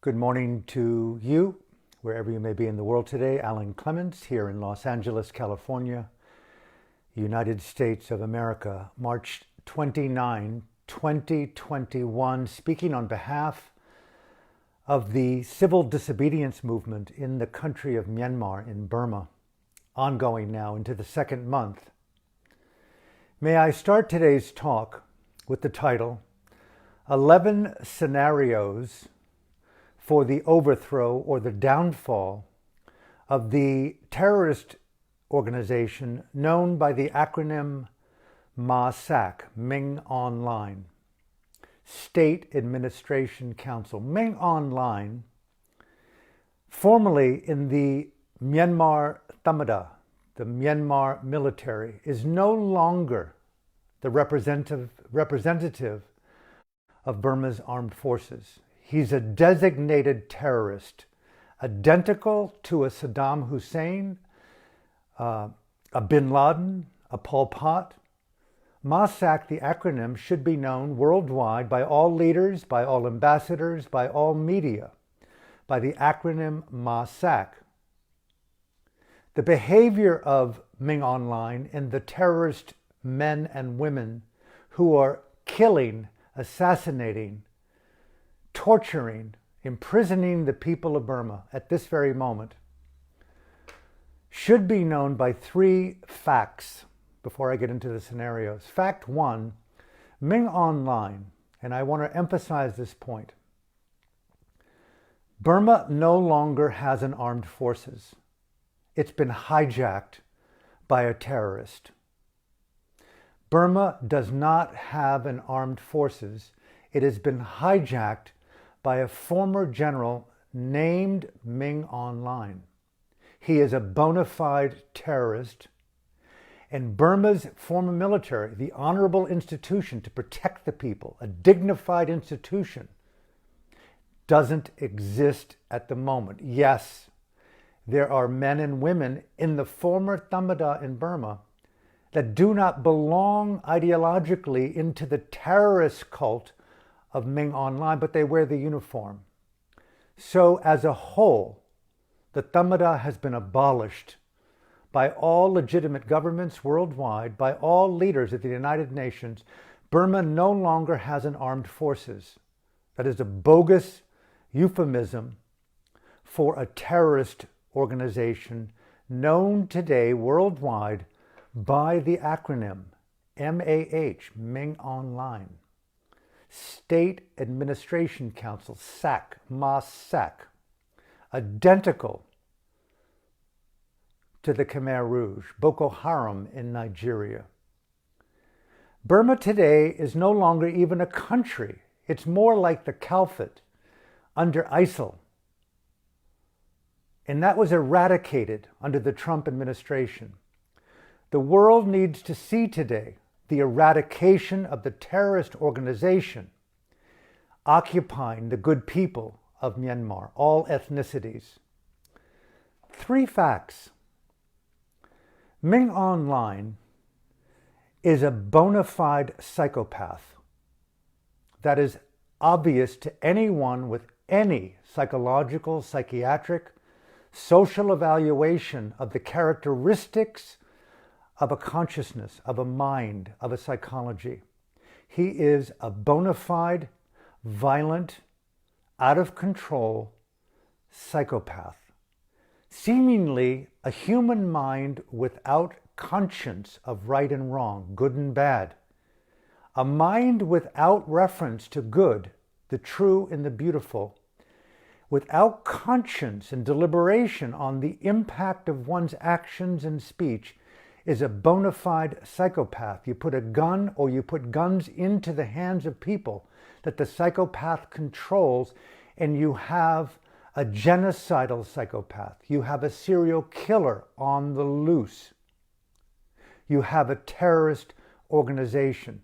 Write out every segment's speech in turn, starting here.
Good morning to you, wherever you may be in the world today. Alan Clements here in Los Angeles, California, United States of America. March 29, 2021, speaking on behalf of the civil disobedience movement in the country of Myanmar in Burma, ongoing now into the second month. May I start today's talk with the title, 11 Scenarios for the Overthrow or the Downfall of the terrorist organization known by the acronym MAH-SAC, Ming Online, State Administration Council. Ming Online, formerly in the Myanmar Thamada, the Myanmar military, is no longer the representative of Burma's armed forces. He's a designated terrorist, identical to a Saddam Hussein, a Bin Laden, a Pol Pot. MAH-SAC, the acronym, should be known worldwide by all leaders, by all ambassadors, by all media, by the acronym MAH-SAC. The behavior of Ming Online and the terrorist men and women who are killing, assassinating, torturing, imprisoning the people of Burma at this very moment should be known by three facts before I get into the scenarios. Fact one, Ming Online, and I want to emphasize this point, Burma no longer has an armed forces. It's been hijacked by a terrorist. Burma does not have an armed forces. It has been hijacked by a former general named Ming Online. He is a bona fide terrorist, and Burma's former military, the honorable institution to protect the people, a dignified institution, doesn't exist at the moment. Yes, there are men and women in the former Thamada in Burma that do not belong ideologically into the terrorist cult of Ming Online, but they wear the uniform. So as a whole, the Thamada has been abolished by all legitimate governments worldwide, by all leaders at the United Nations. Burma no longer has an armed forces. That is a bogus euphemism for a terrorist organization known today worldwide by the acronym MAH, Ming Online. State Administration Council, SAC, MAH-SAC, identical to the Khmer Rouge, Boko Haram in Nigeria. Burma today is no longer even a country. It's more like the Caliphate under ISIL. And that was eradicated under the Trump administration. The world needs to see today the eradication of the terrorist organization occupying the good people of Myanmar, all ethnicities. Three facts. Ming Online is a bona fide psychopath. That is obvious to anyone with any psychological, psychiatric, social evaluation of the characteristics of a consciousness, of a mind, of a psychology. He is a bona fide, violent, out of control psychopath. Seemingly a human mind without conscience of right and wrong, good and bad. A mind without reference to good, the true and the beautiful. Without conscience and deliberation on the impact of one's actions and speech, is a bona fide psychopath. You put a gun or you put guns into the hands of people that the psychopath controls, and you have a genocidal psychopath. You have a serial killer on the loose. You have a terrorist organization.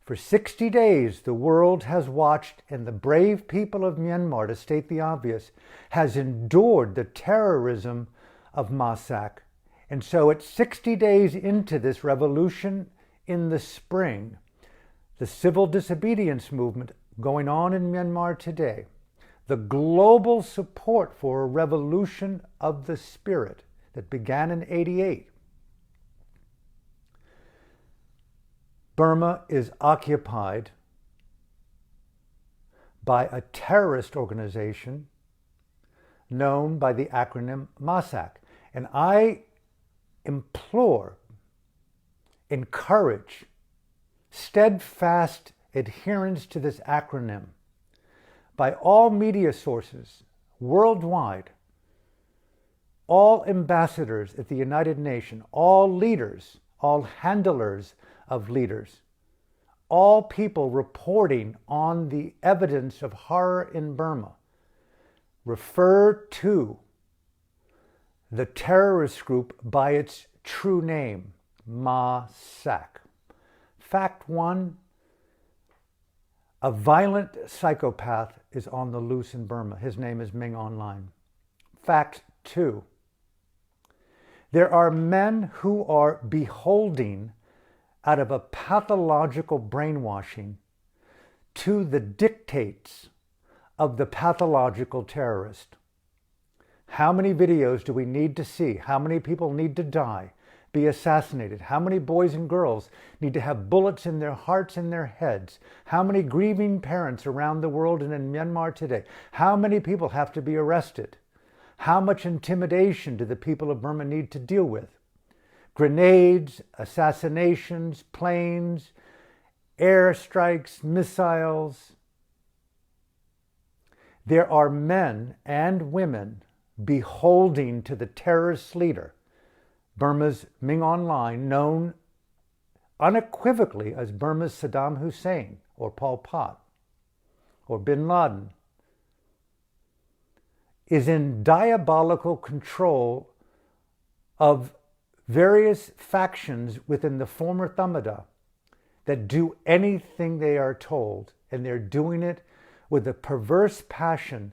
For 60 days, the world has watched, and the brave people of Myanmar, to state the obvious, has endured the terrorism of MAH-SAC. And so at 60 days into this revolution in the spring, the civil disobedience movement going on in Myanmar today, the global support for a revolution of the spirit that began in '88. Burma is occupied by a terrorist organization known by the acronym MAH-SAC. And I implore, encourage steadfast adherence to this acronym by all media sources worldwide, all ambassadors at the United Nations, all leaders, all handlers of leaders, all people reporting on the evidence of horror in Burma. Refer to the terrorist group by its true name, MAH-SAC. Fact 1, a violent psychopath is on the loose in Burma. His name is Ming Online. Fact 2, there are men who are beholding out of a pathological brainwashing to the dictates of the pathological terrorist. How many videos do we need to see? How many people need to die, be assassinated? How many boys and girls need to have bullets in their hearts and their heads? How many grieving parents around the world and in Myanmar today? How many people have to be arrested? How much intimidation do the people of Burma need to deal with? Grenades, assassinations, planes, airstrikes, missiles. There are men and women beholding to the terrorist leader, Burma's Ming Online, known unequivocally as Burma's Saddam Hussein or Pol Pot or Bin Laden, is in diabolical control of various factions within the former Thamada that do anything they are told, and they're doing it with a perverse passion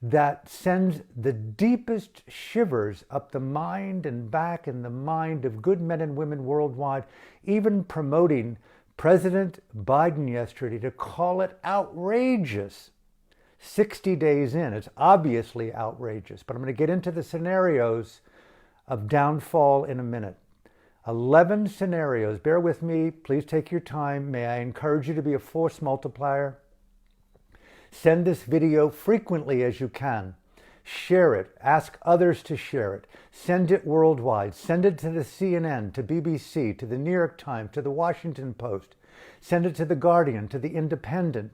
that sends the deepest shivers up the mind and back in the mind of good men and women worldwide, even promoting President Biden yesterday to call it outrageous. 60 days in, it's obviously outrageous, but I'm going to get into the scenarios of downfall in a minute. 11 scenarios. Bear with me. Please take your time. May I encourage you to be a force multiplier? Send this video frequently as you can. Share it. Ask others to share it. Send it worldwide. Send it to the CNN, to BBC, to the New York Times, to the Washington Post. Send it to the Guardian, to the Independent.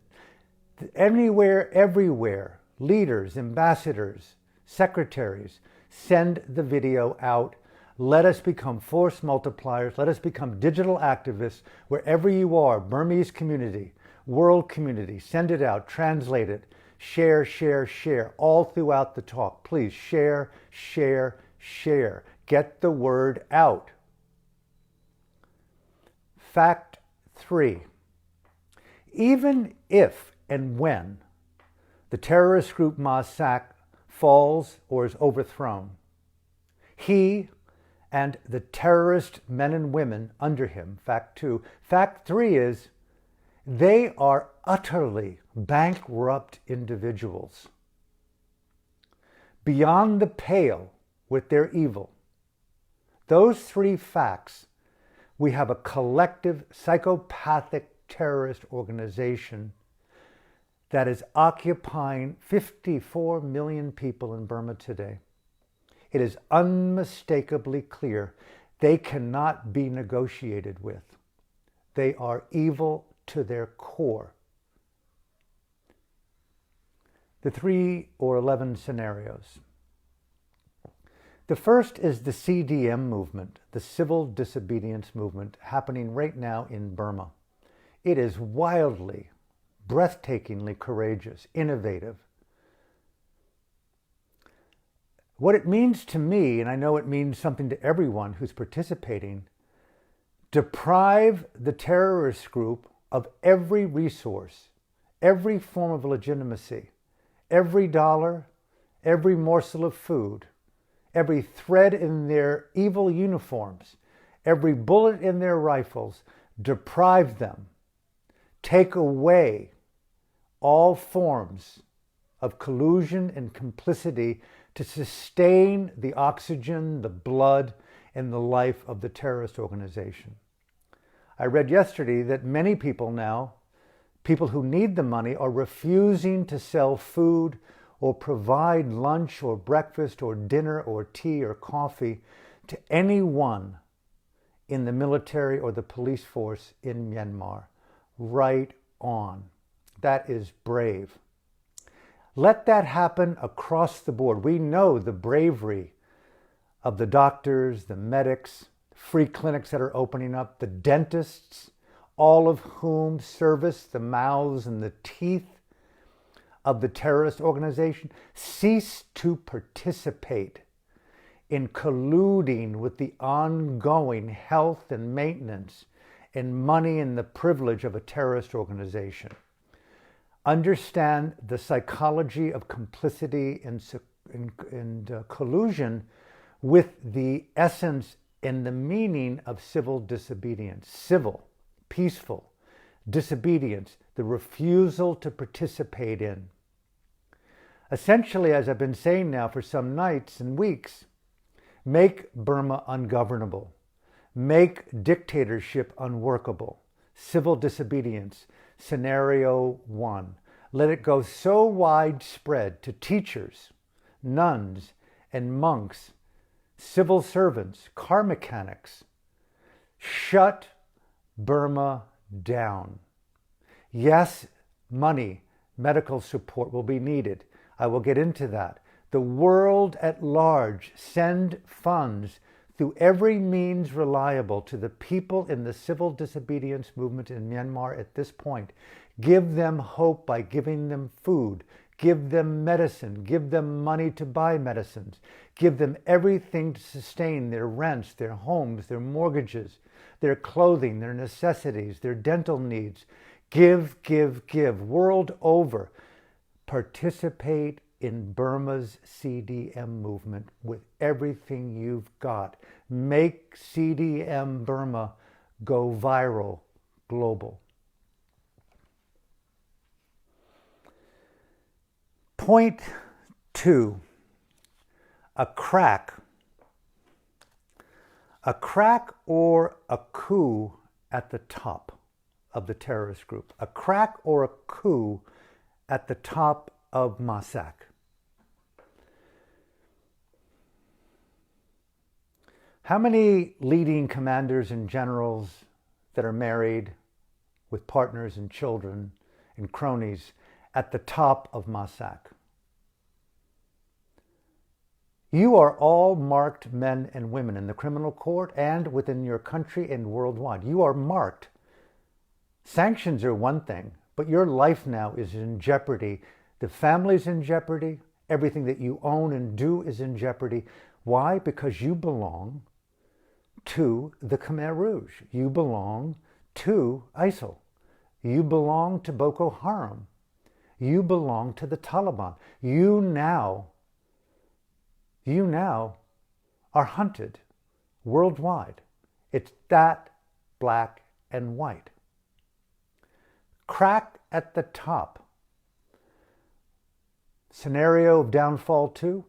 Anywhere, everywhere. Leaders, ambassadors, secretaries. Send the video out. Let us become force multipliers. Let us become digital activists wherever you are. Burmese community, world community. Send it out. Translate it. Share, share, share. All throughout the talk. Please share, share, share. Get the word out. Fact 3. Even if and when the terrorist group MAH-SAC falls or is overthrown, he and the terrorist men and women under him, fact 2. Fact 3 is they are utterly bankrupt individuals, beyond the pale with their evil. Those 3 facts, we have a collective psychopathic terrorist organization that is occupying 54 million people in Burma today. It is unmistakably clear they cannot be negotiated with. They are evil to their core. The 3 or 11 scenarios. The first is the CDM movement, the civil disobedience movement, happening right now in Burma. It is wildly, breathtakingly courageous, innovative. What it means to me, and I know it means something to everyone who's participating, deprive the terrorist group of every resource, every form of legitimacy, every dollar, every morsel of food, every thread in their evil uniforms, every bullet in their rifles, deprive them, take away all forms of collusion and complicity to sustain the oxygen, the blood, and the life of the terrorist organization. I read yesterday that many people now, people who need the money, are refusing to sell food or provide lunch or breakfast or dinner or tea or coffee to anyone in the military or the police force in Myanmar. Right on. That is brave. Let that happen across the board. We know the bravery of the doctors, the medics, free clinics that are opening up, the dentists, all of whom service the mouths and the teeth of the terrorist organization. Cease to participate in colluding with the ongoing health and maintenance and money and the privilege of a terrorist organization. Understand the psychology of complicity and collusion with the essence and the meaning of civil disobedience. Civil, peaceful, disobedience, the refusal to participate in. Essentially, as I've been saying now for some nights and weeks, make Burma ungovernable. Make dictatorship unworkable. Civil disobedience. Scenario 1. Let it go so widespread to teachers, nuns, and monks, civil servants, car mechanics. Shut Burma down. Yes, money, medical support will be needed. I will get into that. The world at large, send funds through every means reliable to the people in the civil disobedience movement in Myanmar at this point. Give them hope by giving them food. Give them medicine. Give them money to buy medicines. Give them everything to sustain their rents, their homes, their mortgages, their clothing, their necessities, their dental needs. Give, give, give. World over. Participate in Burma's CDM movement with everything you've got. Make CDM Burma go viral, global. Point 2, a crack. A crack or a coup at the top of the terrorist group. A crack or a coup at the top of MAH-SAC. How many leading commanders and generals that are married with partners and children and cronies at the top of MAH-SAC? You are all marked men and women in the criminal court and within your country and worldwide. You are marked. Sanctions are one thing, but your life now is in jeopardy. The family's in jeopardy. Everything that you own and do is in jeopardy. Why? Because you belong to the Khmer Rouge. You belong to ISIL. You belong to Boko Haram. You belong to the Taliban. You now are hunted worldwide. It's that black and white. Crack at the top. Scenario of downfall 2.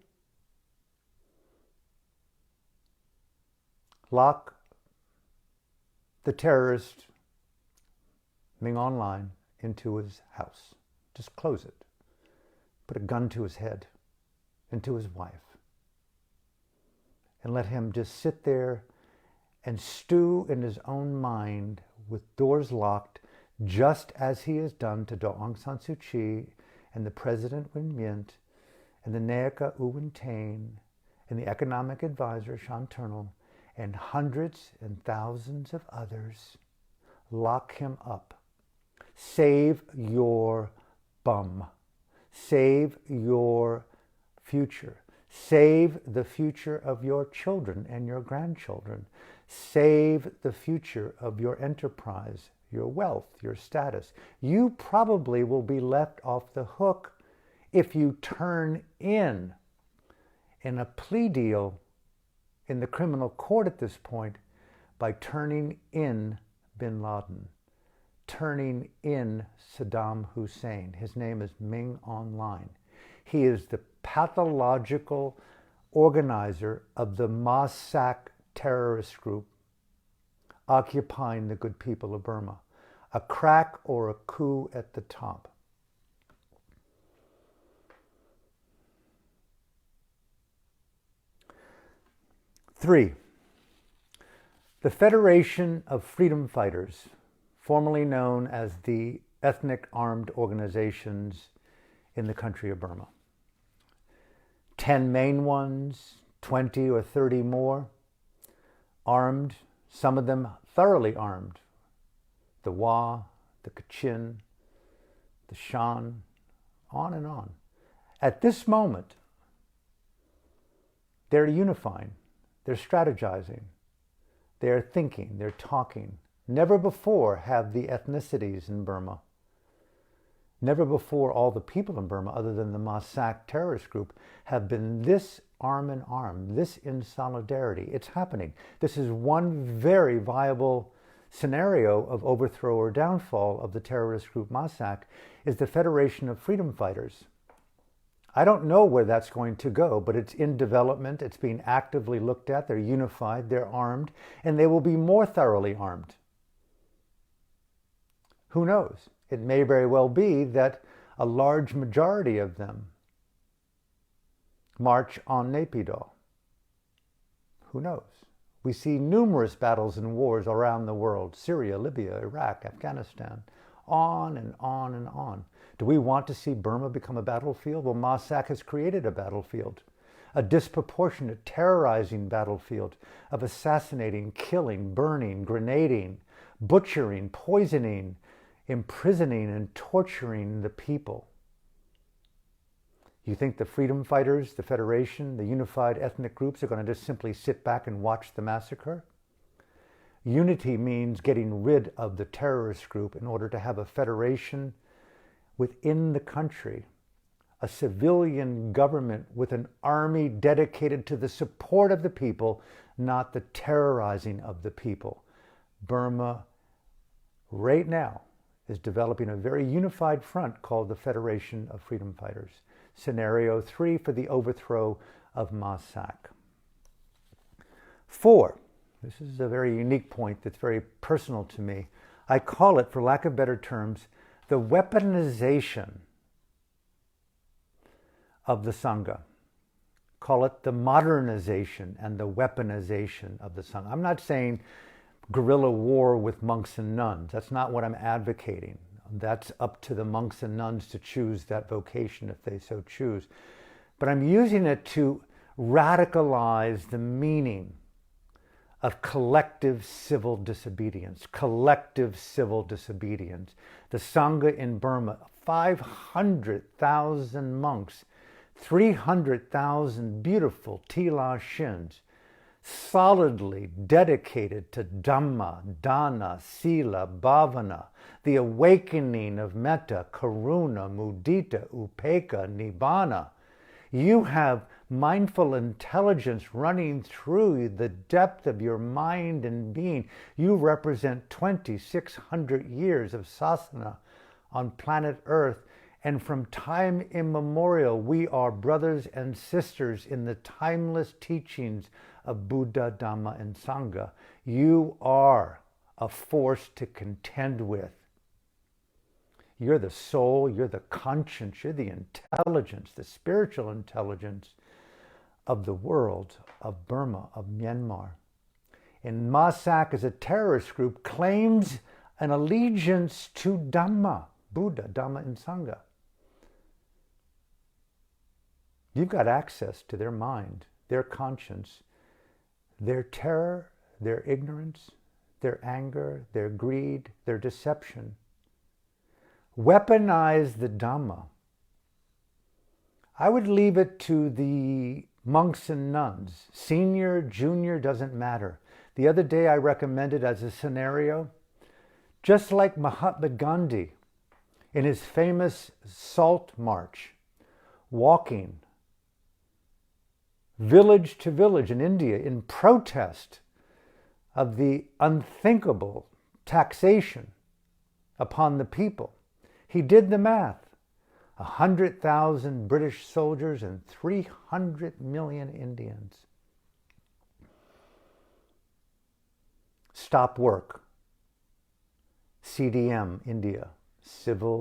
Lock the terrorist Ming Online into his house. Just close it. Put a gun to his head and to his wife. And let him just sit there and stew in his own mind with doors locked, just as he has done to Aung San Suu Kyi and the President Win Myint and the Naika U Win Tain and the economic advisor Sean Turnell and hundreds and thousands of others. Lock him up. Save your bum. Save your future. Save the future of your children and your grandchildren. Save the future of your enterprise, your wealth, your status. You probably will be left off the hook if you turn in a plea deal in the criminal court at this point by turning in bin Laden, turning in Saddam Hussein. His name is Ming Online. He is the pathological organizer of the MAH-SAC terrorist group occupying the good people of Burma. A crack or a coup at the top. Three, the Federation of Freedom Fighters, formerly known as the Ethnic Armed Organizations in the country of Burma. 10 main ones, 20 or 30 more, armed, some of them thoroughly armed. The Wa, the Kachin, the Shan, on and on. At this moment, they're unifying, they're strategizing, they're thinking, they're talking. Never before have the ethnicities in Burma, never before all the people in Burma, other than the MAH-SAC terrorist group, have been this arm in arm, this in solidarity. It's happening. This is one very viable scenario of overthrow or downfall of the terrorist group MAH-SAC, is the Federation of Freedom Fighters. I don't know where that's going to go, but it's in development. It's being actively looked at. They're unified, they're armed, and they will be more thoroughly armed. Who knows? It may very well be that a large majority of them march on Naypyidaw. Who knows? We see numerous battles and wars around the world: Syria, Libya, Iraq, Afghanistan, on and on and on. Do we want to see Burma become a battlefield? Well, MAH-SAC has created a battlefield, a disproportionate, terrorizing battlefield of assassinating, killing, burning, grenading, butchering, poisoning, imprisoning, and torturing the people. You think the freedom fighters, the Federation, the unified ethnic groups are going to just simply sit back and watch the massacre? Unity means getting rid of the terrorist group in order to have a federation within the country, a civilian government with an army dedicated to the support of the people, not the terrorizing of the people. Burma, right now, is developing a very unified front called the Federation of Freedom Fighters. Scenario 3 for the overthrow of MAH-SAC. 4, this is a very unique point that's very personal to me. I call it, for lack of better terms, the weaponization of the Sangha. Call it the modernization and the weaponization of the Sangha. I'm not saying guerrilla war with monks and nuns. That's not what I'm advocating. That's up to the monks and nuns to choose that vocation if they so choose. But I'm using it to radicalize the meaning of collective civil disobedience. Collective civil disobedience. The Sangha in Burma, 500,000 monks, 300,000 beautiful Tila Shins, solidly dedicated to Dhamma, Dana, Sila, Bhavana, the awakening of Metta, Karuna, Mudita, Upekkha, Nibbana. You have mindful intelligence running through the depth of your mind and being. You represent 2,600 years of sasana on planet Earth. And from time immemorial, we are brothers and sisters in the timeless teachings of Buddha, Dhamma, and Sangha. You are a force to contend with. You're the soul, you're the conscience, you're the intelligence, the spiritual intelligence of the world, of Burma, of Myanmar. And MAH-SAC as a terrorist group claims an allegiance to Dhamma, Buddha, Dhamma, and Sangha. You've got access to their mind, their conscience, their terror, their ignorance, their anger, their greed, their deception. Weaponize the Dhamma. I would leave it to the monks and nuns. Senior, junior, doesn't matter. The other day I recommended as a scenario, just like Mahatma Gandhi in his famous Salt March, walking village to village in India in protest of the unthinkable taxation upon the people. He did the math. 100,000 British soldiers and 300 million Indians. Stop work. CDM, India. Civil